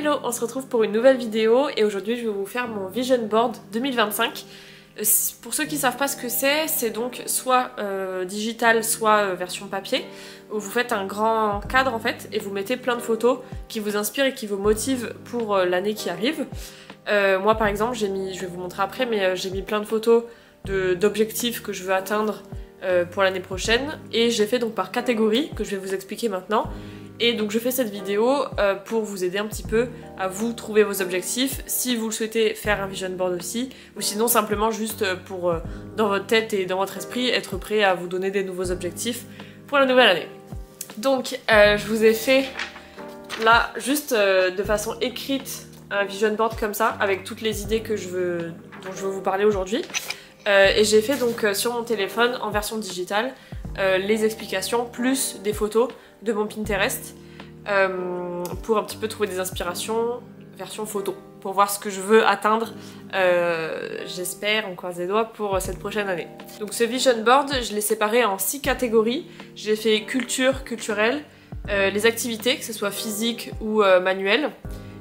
Hello, on se retrouve pour une nouvelle vidéo et aujourd'hui je vais vous faire mon Vision Board 2025. Pour ceux qui ne savent pas ce que c'est donc soit digital, soit version papier, où vous faites un grand cadre en fait et vous mettez plein de photos qui vous inspirent et qui vous motivent pour l'année qui arrive. Moi par exemple, je vais vous montrer après, mais j'ai mis plein de photos d'objectifs que je veux atteindre pour l'année prochaine et j'ai fait donc par catégorie que je vais vous expliquer maintenant. Et donc je fais cette vidéo pour vous aider un petit peu à vous trouver vos objectifs, si vous le souhaitez faire un vision board aussi, ou sinon simplement juste pour, dans votre tête et dans votre esprit, être prêt à vous donner des nouveaux objectifs pour la nouvelle année. Donc je vous ai fait là juste de façon écrite un vision board comme ça, avec toutes les idées dont je veux vous parler aujourd'hui. Et j'ai fait donc sur mon téléphone en version digitale les explications plus des photos de mon Pinterest pour un petit peu trouver des inspirations version photo pour voir ce que je veux atteindre, j'espère, on croise les doigts, pour cette prochaine année. Donc ce vision board, je l'ai séparé en 6 catégories. J'ai fait culture, culturelle, les activités, que ce soit physique ou manuel.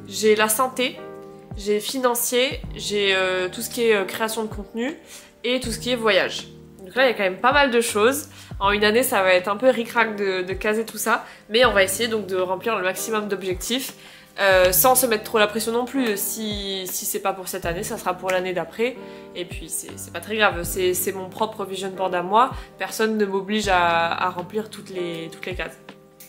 J'ai la santé, j'ai financier, j'ai tout ce qui est création de contenu et tout ce qui est voyage. Donc là il y a quand même pas mal de choses. En une année ça va être un peu ric-rac de caser tout ça, mais on va essayer donc de remplir le maximum d'objectifs sans se mettre trop la pression non plus. Si c'est pas pour cette année, ça sera pour l'année d'après, et puis c'est pas très grave, c'est mon propre vision board à moi, personne ne m'oblige à remplir toutes les cases.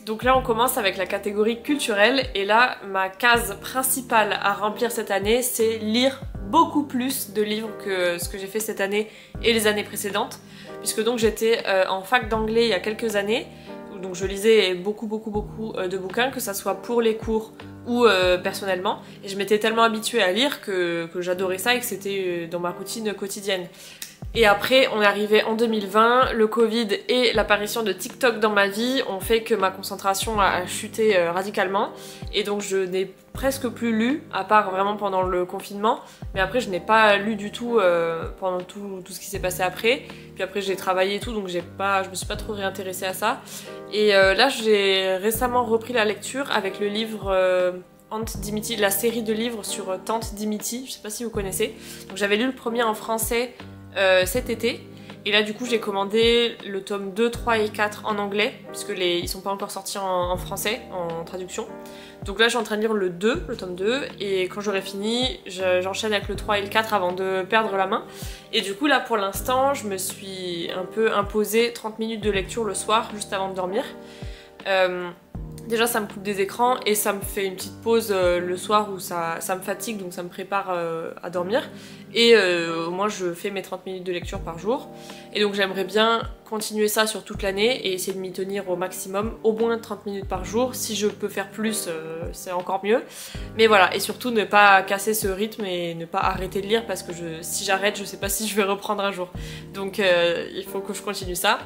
Donc là on commence avec la catégorie culturelle, et là ma case principale à remplir cette année c'est lire beaucoup plus de livres que ce que j'ai fait cette année et les années précédentes, puisque donc j'étais en fac d'anglais il y a quelques années, donc je lisais beaucoup de bouquins, que ça soit pour les cours ou personnellement, et je m'étais tellement habituée à lire que j'adorais ça et que c'était dans ma routine quotidienne. Et après, on est arrivé en 2020, le Covid et l'apparition de TikTok dans ma vie ont fait que ma concentration a chuté radicalement. Et donc je n'ai presque plus lu, à part vraiment pendant le confinement. Mais après, je n'ai pas lu du tout pendant tout ce qui s'est passé après. Puis après, j'ai travaillé et tout, donc je me suis pas trop réintéressée à ça. Et là, j'ai récemment repris la lecture avec le livre Aunt Dimitri, la série de livres sur Tante Dimitri, je sais pas si vous connaissez. Donc j'avais lu le premier en français cet été, et là du coup j'ai commandé le tome 2, 3 et 4 en anglais, puisque ils sont pas encore sortis en français, en traduction. Donc là je suis en train de lire le tome 2, et quand j'aurai fini, j'enchaîne avec le 3 et le 4 avant de perdre la main. Et du coup là pour l'instant je me suis un peu imposé 30 minutes de lecture le soir, juste avant de dormir. Déjà ça me coupe des écrans et ça me fait une petite pause le soir où ça me fatigue, donc ça me prépare à dormir. Et au moins je fais mes 30 minutes de lecture par jour. Et donc j'aimerais bien continuer ça sur toute l'année et essayer de m'y tenir au maximum, au moins 30 minutes par jour. Si je peux faire plus, c'est encore mieux. Mais voilà, et surtout ne pas casser ce rythme et ne pas arrêter de lire, parce que si j'arrête, je sais pas si je vais reprendre un jour. Donc il faut que je continue ça.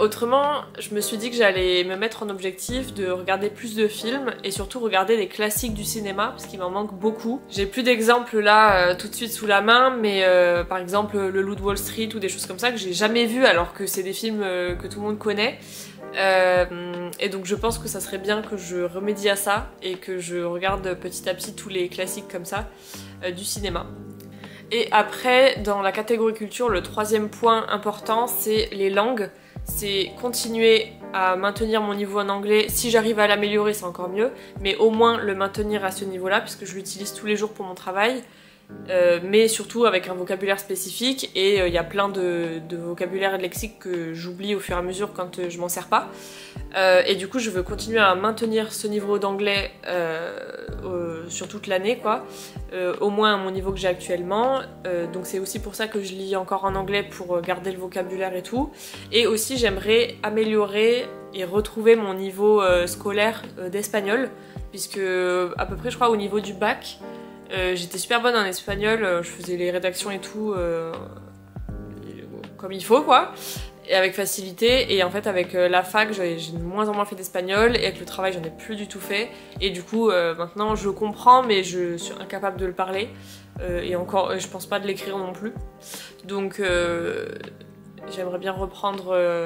Autrement, je me suis dit que j'allais me mettre en objectif de regarder plus de films et surtout regarder des classiques du cinéma, parce qu'il m'en manque beaucoup. J'ai plus d'exemples là tout de suite sous la main, mais par exemple Le Loup de Wall Street ou des choses comme ça que j'ai jamais vues, alors que c'est des films que tout le monde connaît. Et donc je pense que ça serait bien que je remédie à ça et que je regarde petit à petit tous les classiques comme ça du cinéma. Et après, dans la catégorie culture, le troisième point important, c'est les langues. C'est continuer à maintenir mon niveau en anglais. Si j'arrive à l'améliorer, c'est encore mieux, mais au moins le maintenir à ce niveau-là, puisque je l'utilise tous les jours pour mon travail. Mais surtout avec un vocabulaire spécifique, et il y a plein de vocabulaire et de lexique que j'oublie au fur et à mesure quand je m'en sers pas. Et du coup je veux continuer à maintenir ce niveau d'anglais sur toute l'année, quoi, au moins à mon niveau que j'ai actuellement. Donc c'est aussi pour ça que je lis encore en anglais, pour garder le vocabulaire et tout. Et aussi j'aimerais améliorer et retrouver mon niveau scolaire d'espagnol, puisque à peu près je crois au niveau du bac, j'étais super bonne en espagnol, je faisais les rédactions et tout comme il faut, quoi, et avec facilité. Et en fait avec la fac j'ai de moins en moins fait d'espagnol, et avec le travail j'en ai plus du tout fait, et du coup maintenant je comprends mais je suis incapable de le parler, et encore je pense pas de l'écrire non plus. Donc j'aimerais bien reprendre,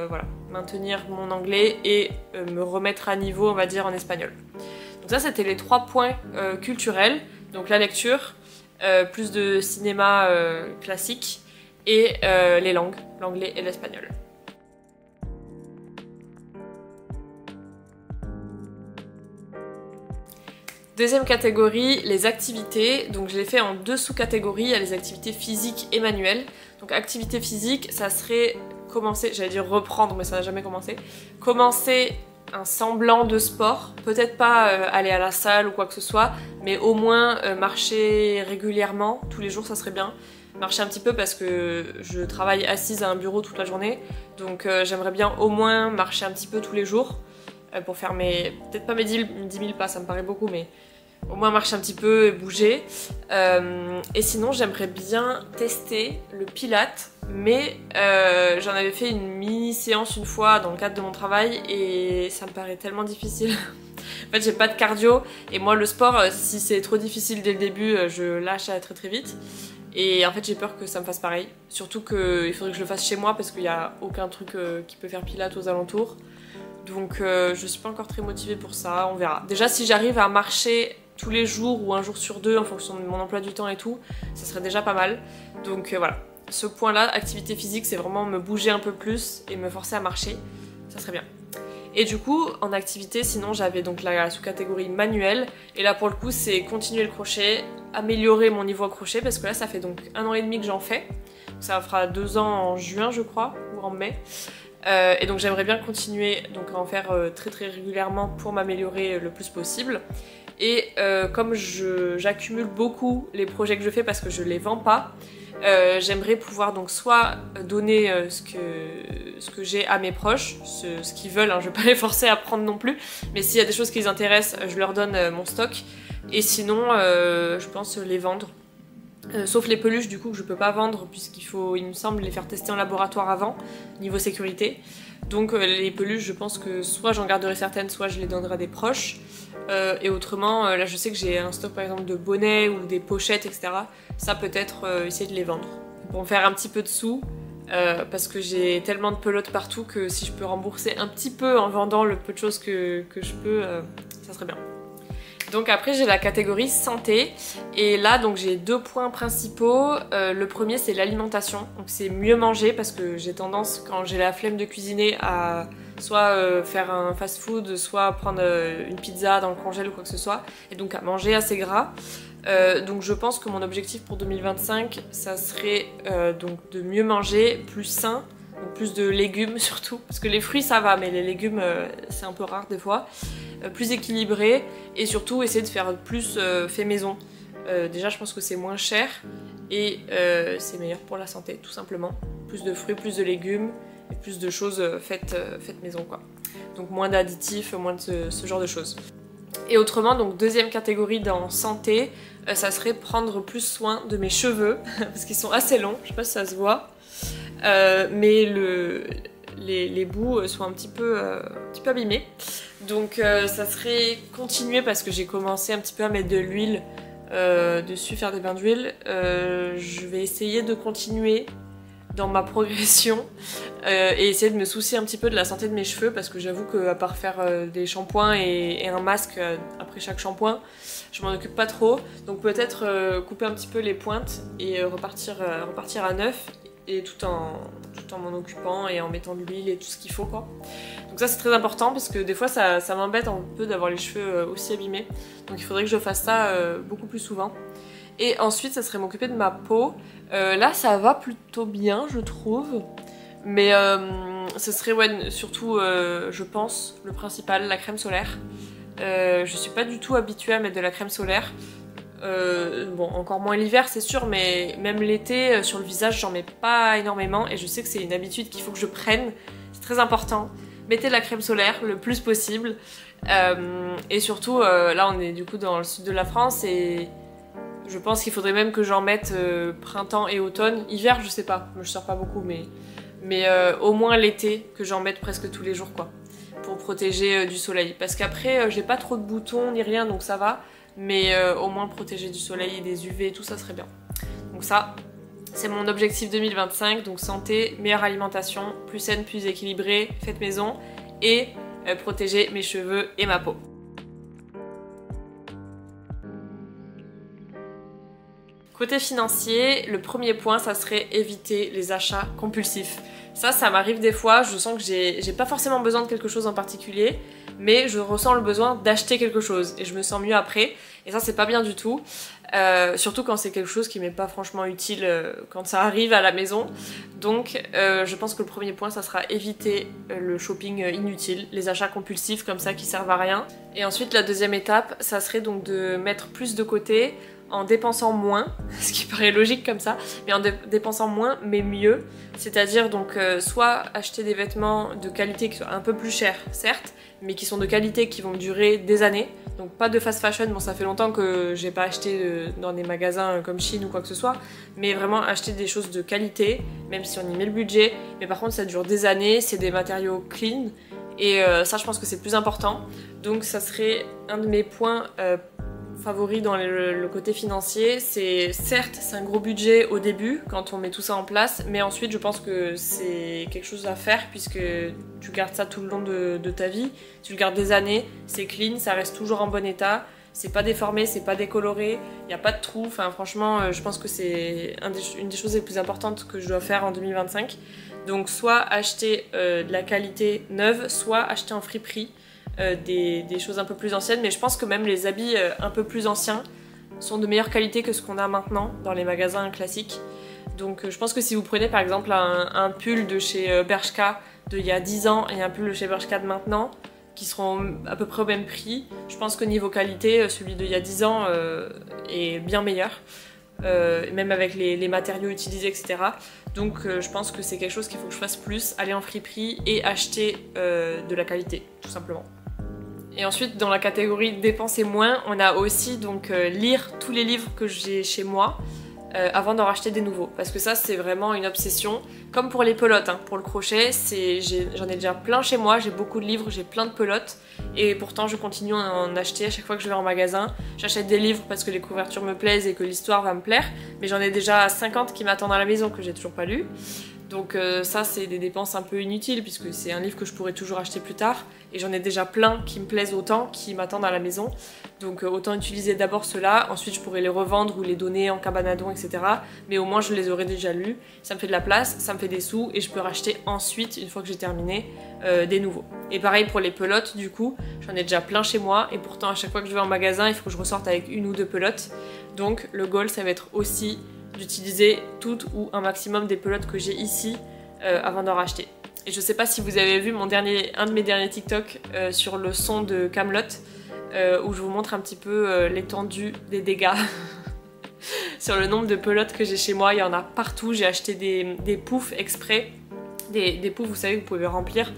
voilà, maintenir mon anglais et me remettre à niveau, on va dire, en espagnol. Donc Donc ça c'était les 3 points culturels, donc la lecture, plus de cinéma classique et les langues, l'anglais et l'espagnol. Deuxième catégorie, les activités. Donc je l'ai fait en 2 sous-catégories, il y a les activités physiques et manuelles. Donc activité physique, ça serait commencer, j'allais dire reprendre mais ça n'a jamais commencé, commencer un semblant de sport, peut-être pas aller à la salle ou quoi que ce soit, mais au moins marcher régulièrement, tous les jours ça serait bien. Marcher un petit peu parce que je travaille assise à un bureau toute la journée, donc j'aimerais bien au moins marcher un petit peu tous les jours pour faire mes, peut-être pas mes 10 000 pas, ça me paraît beaucoup, mais au moins marcher un petit peu et bouger. Et sinon j'aimerais bien tester le Pilates, mais j'en avais fait une mini séance une fois dans le cadre de mon travail et ça me paraît tellement difficile. En fait j'ai pas de cardio et moi le sport, si c'est trop difficile dès le début, je lâche très très vite. Et en fait j'ai peur que ça me fasse pareil. Surtout qu'il faudrait que je le fasse chez moi parce qu'il n'y a aucun truc qui peut faire Pilates aux alentours. Donc je suis pas encore très motivée pour ça, on verra. Déjà si j'arrive à marcher tous les jours ou un jour sur 2 en fonction de mon emploi du temps et tout, ça serait déjà pas mal. Donc voilà, ce point là, activité physique, c'est vraiment me bouger un peu plus et me forcer à marcher, ça serait bien. Et du coup en activité sinon j'avais donc la sous-catégorie manuelle et là pour le coup c'est continuer le crochet, améliorer mon niveau à crochet parce que là ça fait donc 1 an et demi que j'en fais. Ça fera 2 ans en juin je crois ou en mai. Et donc j'aimerais bien continuer donc à en faire très très régulièrement pour m'améliorer le plus possible. Et comme j'accumule beaucoup les projets que je fais parce que je les vends pas, j'aimerais pouvoir donc soit donner ce que j'ai à mes proches, ce qu'ils veulent, hein, je vais pas les forcer à prendre non plus, mais s'il y a des choses qui les intéressent, je leur donne mon stock, et sinon je pense les vendre. Sauf les peluches du coup que je peux pas vendre puisqu'il faut, il me semble, les faire tester en laboratoire avant, niveau sécurité. Donc les peluches je pense que soit j'en garderai certaines, soit je les donnerai à des proches. Et autrement, là je sais que j'ai un stock par exemple de bonnets ou des pochettes etc. Ça peut-être essayer de les vendre. Pour me faire un petit peu de sous, parce que j'ai tellement de pelotes partout que si je peux rembourser un petit peu en vendant le peu de choses que je peux, ça serait bien. Donc après j'ai la catégorie santé et là donc j'ai 2 points principaux. Le premier c'est l'alimentation, donc c'est mieux manger parce que j'ai tendance quand j'ai la flemme de cuisiner à soit faire un fast food, soit prendre une pizza dans le congèle ou quoi que ce soit, et donc à manger assez gras. Donc je pense que mon objectif pour 2025 ça serait donc de mieux manger, plus sain. Donc plus de légumes surtout, parce que les fruits ça va, mais les légumes c'est un peu rare des fois. Plus équilibré et surtout essayer de faire plus fait maison. Déjà je pense que c'est moins cher et c'est meilleur pour la santé tout simplement. Plus de fruits, plus de légumes et plus de choses faites maison quoi. Donc moins d'additifs, moins de ce genre de choses. Et autrement, donc deuxième catégorie dans santé, ça serait prendre plus soin de mes cheveux parce qu'ils sont assez longs, je sais pas si ça se voit. Mais les bouts sont un petit peu abîmés. Donc ça serait continuer parce que j'ai commencé un petit peu à mettre de l'huile dessus, faire des bains d'huile. Je vais essayer de continuer dans ma progression et essayer de me soucier un petit peu de la santé de mes cheveux parce que j'avoue qu'à part faire des shampoings et un masque après chaque shampoing, je m'en occupe pas trop. Donc peut-être couper un petit peu les pointes et repartir à neuf. Et tout en m'en occupant et en mettant de l'huile et tout ce qu'il faut quoi. Donc ça c'est très important parce que des fois ça m'embête un peu d'avoir les cheveux aussi abîmés. Donc il faudrait que je fasse ça beaucoup plus souvent. Et ensuite ça serait m'occuper de ma peau. Là ça va plutôt bien je trouve. Mais ce serait ouais, surtout je pense le principal, la crème solaire. Je suis pas du tout habituée à mettre de la crème solaire. Bon, encore moins l'hiver c'est sûr, mais même l'été sur le visage j'en mets pas énormément et je sais que c'est une habitude qu'il faut que je prenne, c'est très important. Mettez de la crème solaire le plus possible et surtout là on est du coup dans le sud de la France et je pense qu'il faudrait même que j'en mette printemps et automne. Hiver je sais pas, je sors pas beaucoup mais au moins l'été que j'en mette presque tous les jours quoi, pour protéger du soleil parce qu'après j'ai pas trop de boutons ni rien donc ça va. Mais au moins protéger du soleil et des UV, tout ça serait bien. Donc ça, c'est mon objectif 2025, donc santé, meilleure alimentation, plus saine, plus équilibrée, faite maison, et protéger mes cheveux et ma peau. Côté financier, le premier point, ça serait éviter les achats compulsifs. Ça m'arrive des fois, je sens que j'ai pas forcément besoin de quelque chose en particulier, mais je ressens le besoin d'acheter quelque chose et je me sens mieux après. Et ça, c'est pas bien du tout. Surtout quand c'est quelque chose qui m'est pas franchement utile quand ça arrive à la maison. Donc je pense que le premier point, ça sera éviter le shopping inutile, les achats compulsifs comme ça qui servent à rien. Et ensuite la deuxième étape, ça serait donc de mettre plus de côté en dépensant moins, ce qui paraît logique comme ça, mais en dépensant moins mais mieux. C'est-à-dire donc soit acheter des vêtements de qualité qui soient un peu plus chers, certes, mais qui sont de qualité qui vont durer des années. Donc pas de fast fashion, bon ça fait longtemps que j'ai pas acheté dans des magasins comme Shein ou quoi que ce soit, mais vraiment acheter des choses de qualité, même si on y met le budget, mais par contre ça dure des années, c'est des matériaux clean, et ça je pense que c'est le plus important. Donc ça serait un de mes points favoris dans le côté financier. C'est certes c'est un gros budget au début quand on met tout ça en place, mais ensuite je pense que c'est quelque chose à faire puisque tu gardes ça tout le long de ta vie, tu le gardes des années, c'est clean, ça reste toujours en bon état, c'est pas déformé, c'est pas décoloré, il n'y a pas de trous, enfin franchement je pense que c'est une des choses les plus importantes que je dois faire en 2025. Donc soit acheter de la qualité neuve, soit acheter en friperie des choses un peu plus anciennes, mais je pense que même les habits un peu plus anciens sont de meilleure qualité que ce qu'on a maintenant dans les magasins classiques. Donc je pense que si vous prenez par exemple un pull de chez Bershka d'il y a 10 ans et un pull de chez Bershka de maintenant, qui seront à peu près au même prix, je pense que niveau qualité, celui d'il y a 10 ans est bien meilleur, même avec les matériaux utilisés, etc. Donc je pense que c'est quelque chose qu'il faut que je fasse plus, aller en friperie et acheter de la qualité, tout simplement. Et ensuite, dans la catégorie dépenser moins, on a aussi donc lire tous les livres que j'ai chez moi avant d'en racheter des nouveaux. Parce que ça, c'est vraiment une obsession. Comme pour les pelotes, hein, pour le crochet, j'en ai déjà plein chez moi, j'ai beaucoup de livres, j'ai plein de pelotes. Et pourtant, je continue à en acheter à chaque fois que je vais en magasin. J'achète des livres parce que les couvertures me plaisent et que l'histoire va me plaire. Mais j'en ai déjà 50 qui m'attendent à la maison que j'ai toujours pas lu. Donc ça c'est des dépenses un peu inutiles puisque c'est un livre que je pourrais toujours acheter plus tard et j'en ai déjà plein qui me plaisent autant, qui m'attendent à la maison. Donc autant utiliser d'abord ceux-là, ensuite je pourrais les revendre ou les donner en cabanadon, etc. Mais au moins je les aurais déjà lus, ça me fait de la place, ça me fait des sous et je peux racheter ensuite, une fois que j'ai terminé, des nouveaux. Et pareil pour les pelotes du coup, j'en ai déjà plein chez moi et pourtant à chaque fois que je vais en magasin il faut que je ressorte avec une ou deux pelotes. Donc le goal ça va être aussi d'utiliser toutes ou un maximum des pelotes que j'ai ici avant d'en racheter. Et je sais pas si vous avez vu un de mes derniers TikTok sur le son de Kaamelott où je vous montre un petit peu l'étendue des dégâts sur le nombre de pelotes que j'ai chez moi. Il y en a partout, j'ai acheté des poufs exprès, des poufs vous savez que vous pouvez remplir,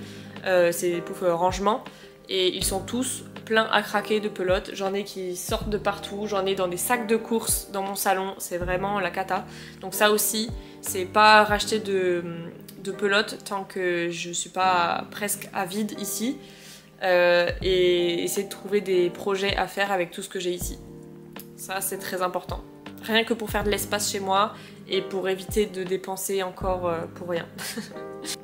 c'est des poufs rangement et ils sont tous plein à craquer de pelotes, j'en ai qui sortent de partout, j'en ai dans des sacs de courses dans mon salon, c'est vraiment la cata. Donc ça aussi, c'est pas racheter de pelotes tant que je suis pas presque à vide ici et essayer de trouver des projets à faire avec tout ce que j'ai ici. Ça c'est très important. Rien que pour faire de l'espace chez moi et pour éviter de dépenser encore pour rien.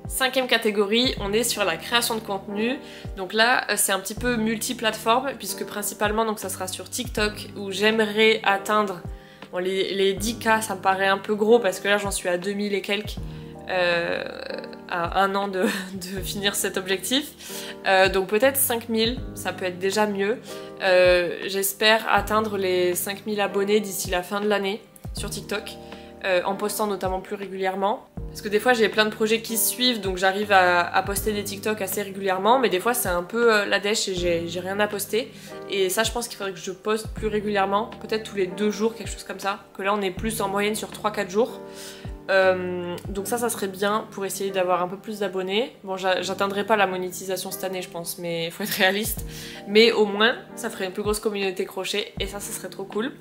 Cinquième catégorie, on est sur la création de contenu. Donc là, c'est un petit peu multiplateforme puisque principalement donc ça sera sur TikTok où j'aimerais atteindre bon, les 10K, ça me paraît un peu gros parce que là j'en suis à 2000 et quelques à un an de finir cet objectif. Donc peut-être 5000, ça peut être déjà mieux. J'espère atteindre les 5000 abonnés d'ici la fin de l'année sur TikTok. En postant notamment plus régulièrement. Parce que des fois j'ai plein de projets qui se suivent donc j'arrive à poster des TikTok assez régulièrement mais des fois c'est un peu la dèche et j'ai rien à poster. Et ça je pense qu'il faudrait que je poste plus régulièrement, peut-être tous les 2 jours, quelque chose comme ça. Que là on est plus en moyenne sur 3-4 jours. Donc ça serait bien pour essayer d'avoir un peu plus d'abonnés. Bon j'atteindrai pas la monétisation cette année je pense mais il faut être réaliste. Mais au moins ça ferait une plus grosse communauté crochet et ça serait trop cool.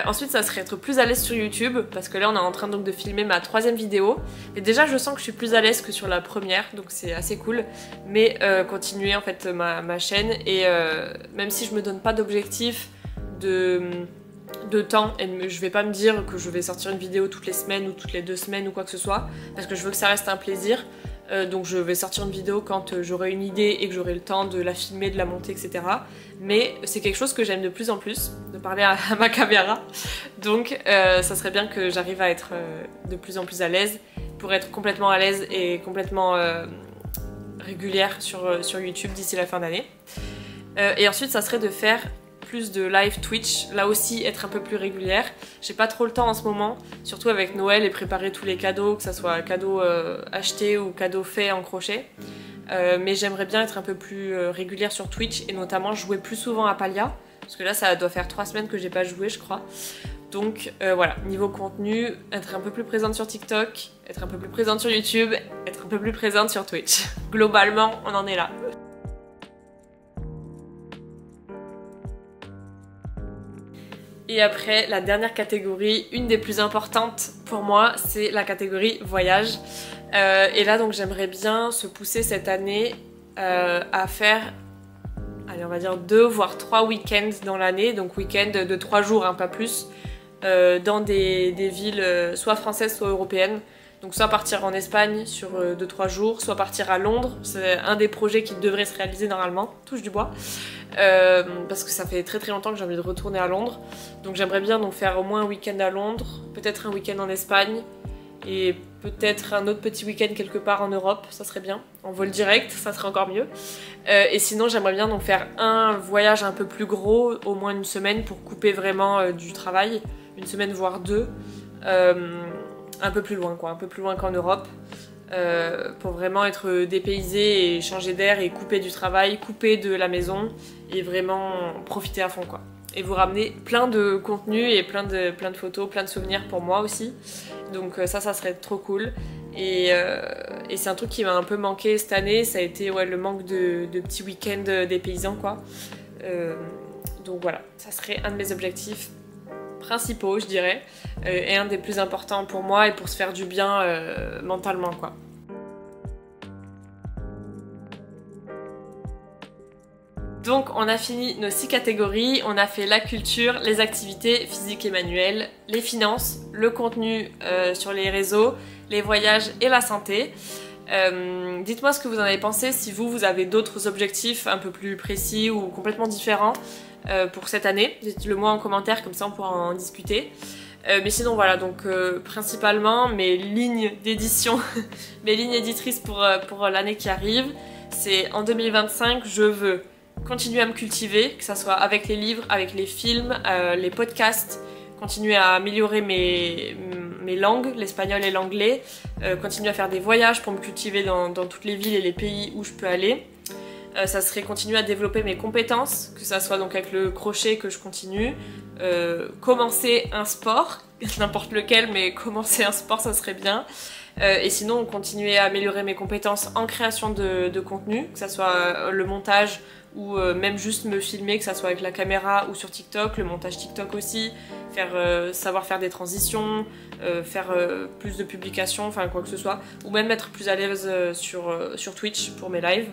Ensuite ça serait être plus à l'aise sur YouTube parce que là on est en train donc de filmer ma 3e vidéo et déjà je sens que je suis plus à l'aise que sur la première donc c'est assez cool mais continuer en fait ma chaîne et même si je me donne pas d'objectif de temps et je vais pas me dire que je vais sortir une vidéo toutes les semaines ou toutes les 2 semaines ou quoi que ce soit parce que je veux que ça reste un plaisir. Donc je vais sortir une vidéo quand j'aurai une idée et que j'aurai le temps de la filmer, de la monter, etc. Mais c'est quelque chose que j'aime de plus en plus, de parler à ma caméra. Donc ça serait bien que j'arrive à être de plus en plus à l'aise pour être complètement à l'aise et complètement régulière sur YouTube d'ici la fin d'année. Et ensuite ça serait de faire plus de live Twitch, là aussi être un peu plus régulière. J'ai pas trop le temps en ce moment, surtout avec Noël et préparer tous les cadeaux, que ça soit cadeaux achetés ou cadeaux faits en crochet. Mais j'aimerais bien être un peu plus régulière sur Twitch et notamment jouer plus souvent à Palia, parce que là ça doit faire 3 semaines que j'ai pas joué je crois. Donc voilà, niveau contenu, être un peu plus présente sur TikTok, être un peu plus présente sur YouTube, être un peu plus présente sur Twitch. Globalement, on en est là. Et après, la dernière catégorie, une des plus importantes pour moi, c'est la catégorie voyage. Et là, donc, j'aimerais bien se pousser cette année à faire, allez, on va dire 2 voire 3 week-ends dans l'année. Donc week-end de 3 jours, hein, pas plus, dans des villes soit françaises, soit européennes. Donc soit partir en Espagne sur 2-3 jours, soit partir à Londres. C'est un des projets qui devrait se réaliser normalement, touche du bois. Parce que ça fait très très longtemps que j'ai envie de retourner à Londres. Donc j'aimerais bien donc faire au moins un week-end à Londres, peut-être un week-end en Espagne et peut-être un autre petit week-end quelque part en Europe, ça serait bien. En vol direct, ça serait encore mieux. Et sinon j'aimerais bien donc faire un voyage un peu plus gros, au moins une semaine pour couper vraiment du travail, une semaine voire 2. Un peu plus loin quoi, un peu plus loin qu'en Europe, pour vraiment être dépaysé et changer d'air et couper du travail, couper de la maison et vraiment profiter à fond quoi. Et vous ramener plein de contenu et plein de photos, plein de souvenirs pour moi aussi. Donc ça serait trop cool. Et c'est un truc qui m'a un peu manqué cette année, ça a été ouais, le manque de petits week-ends dépaysants quoi. Donc voilà, ça serait un de mes objectifs principaux je dirais, et un des plus importants pour moi et pour se faire du bien mentalement quoi. Donc on a fini nos 6 catégories, on a fait la culture, les activités physiques et manuelles, les finances, le contenu sur les réseaux, les voyages et la santé. Dites-moi ce que vous en avez pensé, si vous avez d'autres objectifs un peu plus précis ou complètement différents pour cette année. Dites-le moi en commentaire, comme ça on pourra en discuter. Mais sinon voilà, donc principalement mes lignes d'édition, mes lignes éditrices pour l'année qui arrive, c'est en 2025 je veux continuer à me cultiver, que ça soit avec les livres, avec les films, les podcasts, continuer à améliorer mes langues, l'espagnol et l'anglais, continuer à faire des voyages pour me cultiver dans toutes les villes et les pays où je peux aller. Ça serait continuer à développer mes compétences, que ça soit donc avec le crochet que je continue, commencer un sport, n'importe lequel, mais commencer un sport ça serait bien. Et sinon continuer à améliorer mes compétences en création de contenu, que ça soit le montage ou même juste me filmer, que ça soit avec la caméra ou sur TikTok, le montage TikTok aussi, savoir faire des transitions, faire plus de publications, enfin quoi que ce soit, ou même être plus à l'aise sur Twitch pour mes lives.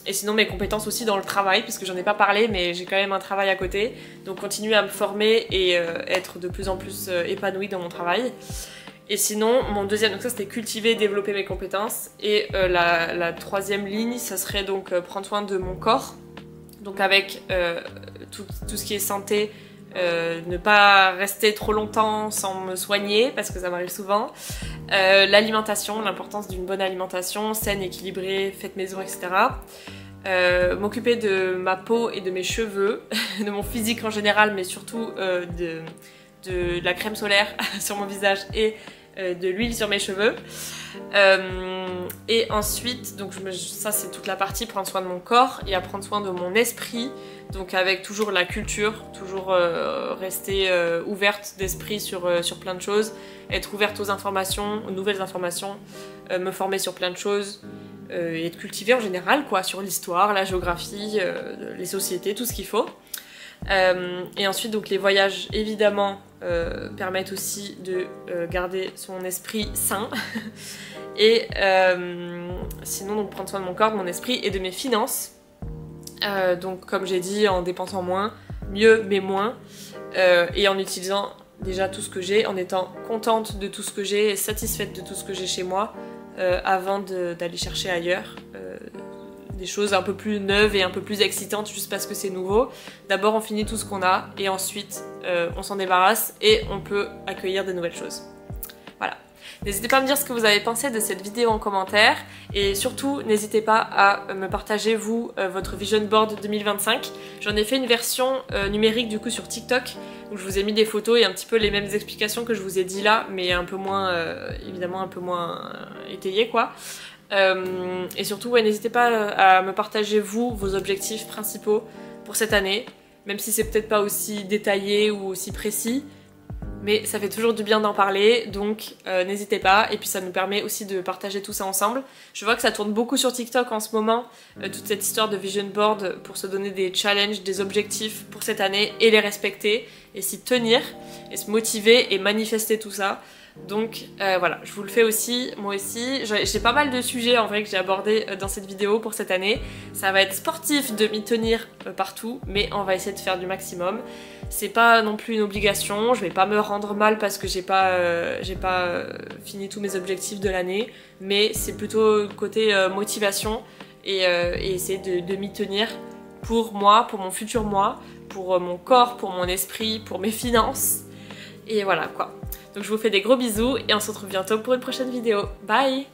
Et sinon mes compétences aussi dans le travail, parce que j'en ai pas parlé mais j'ai quand même un travail à côté, donc continuer à me former et être de plus en plus épanouie dans mon travail. Et sinon mon deuxième, donc ça c'était cultiver, développer mes compétences, et la troisième ligne ça serait donc prendre soin de mon corps, donc avec tout ce qui est santé, ne pas rester trop longtemps sans me soigner parce que ça m'arrive souvent, l'alimentation, l'importance d'une bonne alimentation saine, équilibrée, faite maison, etc. M'occuper de ma peau et de mes cheveux, de mon physique en général, mais surtout de la crème solaire sur mon visage et de l'huile sur mes cheveux. Et ensuite, donc ça c'est toute la partie prendre soin de mon corps et à prendre soin de mon esprit, donc avec toujours la culture, toujours rester ouverte d'esprit sur plein de choses, être ouverte aux informations, aux nouvelles informations, me former sur plein de choses, et être cultivée en général quoi, sur l'histoire, la géographie, les sociétés, tout ce qu'il faut. Et ensuite donc les voyages évidemment permettent aussi de garder son esprit sain et sinon donc prendre soin de mon corps, de mon esprit et de mes finances, donc comme j'ai dit en dépensant moins, mieux mais moins, et en utilisant déjà tout ce que j'ai, en étant contente de tout ce que j'ai et satisfaite de tout ce que j'ai chez moi, avant d'aller chercher ailleurs des choses un peu plus neuves et un peu plus excitantes juste parce que c'est nouveau. D'abord on finit tout ce qu'on a et ensuite on s'en débarrasse et on peut accueillir de nouvelles choses. Voilà. N'hésitez pas à me dire ce que vous avez pensé de cette vidéo en commentaire et surtout n'hésitez pas à me partager vous votre vision board 2025. J'en ai fait une version numérique du coup sur TikTok où je vous ai mis des photos et un petit peu les mêmes explications que je vous ai dit là, mais un peu moins évidemment un peu moins étayées quoi. Et surtout ouais, n'hésitez pas à me partager vous vos objectifs principaux pour cette année, même si c'est peut-être pas aussi détaillé ou aussi précis. Mais ça fait toujours du bien d'en parler, donc n'hésitez pas. Et puis ça nous permet aussi de partager tout ça ensemble. Je vois que ça tourne beaucoup sur TikTok en ce moment, toute cette histoire de vision board pour se donner des challenges, des objectifs pour cette année et les respecter, et s'y tenir, et se motiver et manifester tout ça. Donc voilà, je vous le fais aussi, moi aussi. J'ai pas mal de sujets en vrai que j'ai abordés dans cette vidéo pour cette année. Ça va être sportif de m'y tenir partout, mais on va essayer de faire du maximum. C'est pas non plus une obligation, je vais pas me rendre mal parce que j'ai pas fini tous mes objectifs de l'année, mais c'est plutôt côté motivation et essayer de m'y tenir pour moi, pour mon futur moi, pour mon corps, pour mon esprit, pour mes finances. Et voilà quoi. Donc je vous fais des gros bisous et on se retrouve bientôt pour une prochaine vidéo. Bye!